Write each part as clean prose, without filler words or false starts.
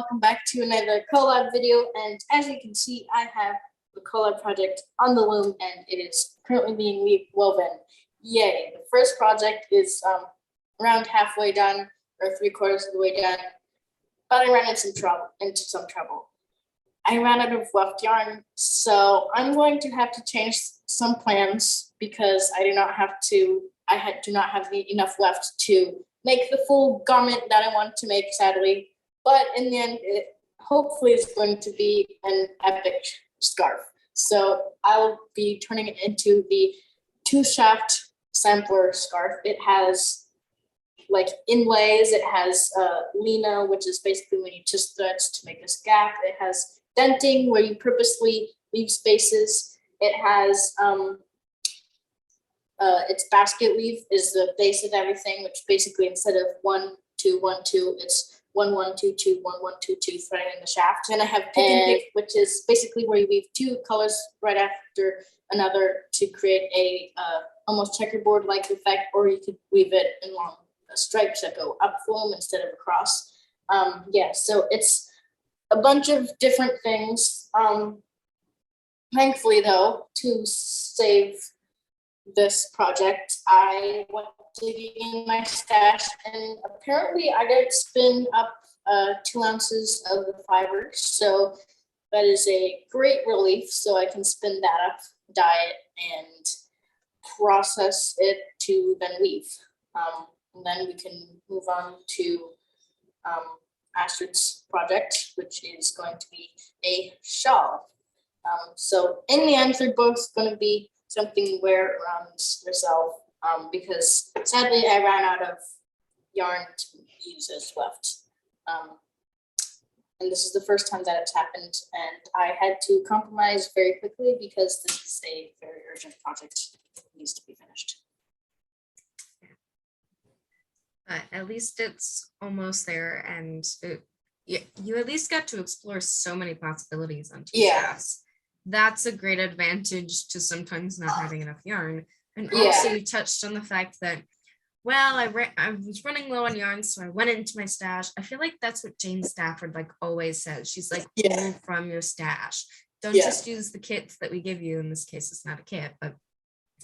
welcome back to another collab video. And as you can see, I have the collab project on the loom and it is currently being woven. Yay! The first project is around halfway done or 3/4 of the way done, but I ran into some trouble. I ran out of weft yarn, so I'm going to have to change some plans because I do not have enough weft to make the full garment that I want to make, sadly. But in the end, it hopefully is going to be an epic scarf. So I'll be turning it into the 2-shaft sampler scarf. It has like inlays, it has lina, which is basically when you twist threads to make this gap. It has denting where you purposely leave spaces. It has its basket weave is the base of everything, which basically instead of 1 2 1 2, it's 1 1 2 2 1 1 2 2 threading in the shaft. And I have pick and pick, which is basically where you weave 2 colors right after another to create a almost checkerboard like effect, or you could weave it in long stripes that go up foam instead of across. So it's a bunch of different things. Thankfully though, to save this project, I went digging in my stash and apparently I did spin up 2 ounces of the fibers. So that is a great relief. So I can spin that up, dye it, and process it to then weave. And then we can move on to Astrid's project, which is going to be a shawl. So in the end, they're both going to be something you wear around yourself, because sadly I ran out of yarn to use as weft. And this is the first time that it's happened, and I had to compromise very quickly because this is a very urgent project that needs to be finished. But at least it's almost there, and you at least got to explore so many possibilities on two shafts. That's a great advantage to sometimes not having enough yarn. And also you touched on the fact that, well, I was running low on yarn, so I went into my stash. I feel like that's what Jane Stafford always says. She's like, pull from your stash. Don't just use the kits that we give you. In this case, it's not a kit, but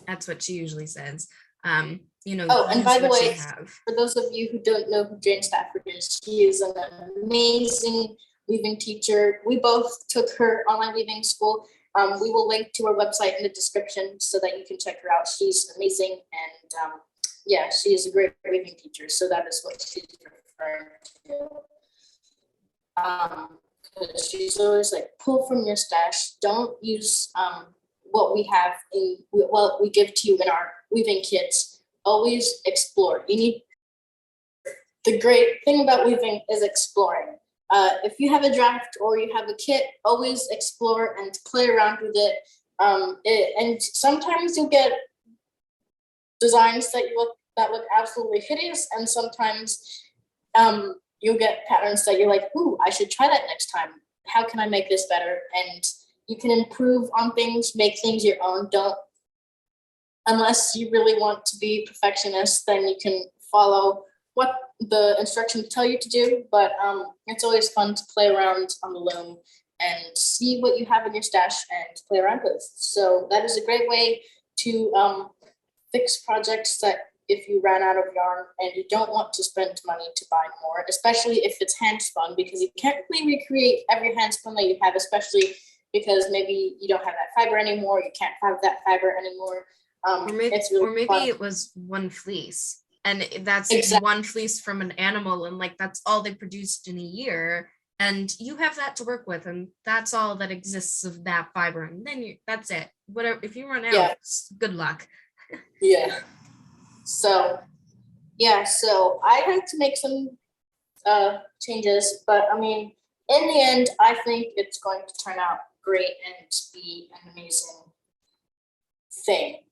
that's what she usually says. And by the way, for those of you who don't know who Jane Stafford is, she is an amazing weaving teacher. We both took her online weaving school. We will link to her website in the description so that you can check her out. She's amazing, and she is a great weaving teacher. So that is what she's referring to. Because she's always like, pull from your stash. Don't use what we have what we give to you in our weaving kits. Always explore. The great thing about weaving is exploring. If you have a draft or you have a kit, always explore and play around with it. And sometimes you'll get designs that look absolutely hideous, and sometimes you'll get patterns that you're like, ooh, I should try that next time. How can I make this better? And you can improve on things, make things your own. Unless you really want to be perfectionist, then you can follow what the instructions tell you to do, but it's always fun to play around on the loom and see what you have in your stash and play around with. So that is a great way to fix projects that if you ran out of yarn and you don't want to spend money to buy more, especially if it's hand spun, because you can't really recreate every hand spun that you have, especially because maybe you don't have that fiber anymore, you can't have that fiber anymore. Or maybe it was one fleece. And that's one fleece from an animal, and that's all they produced in a year, and you have that to work with, and that's all that exists of that fiber, and then that's it. Whatever, if you run out, good luck. So I had to make some changes, but I mean, in the end, I think it's going to turn out great and be an amazing thing.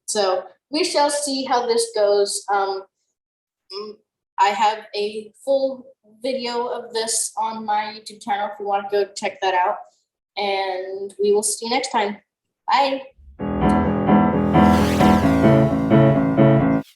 So we shall see how this goes. I have a full video of this on my YouTube channel if you want to go check that out. And we will see you next time. Bye.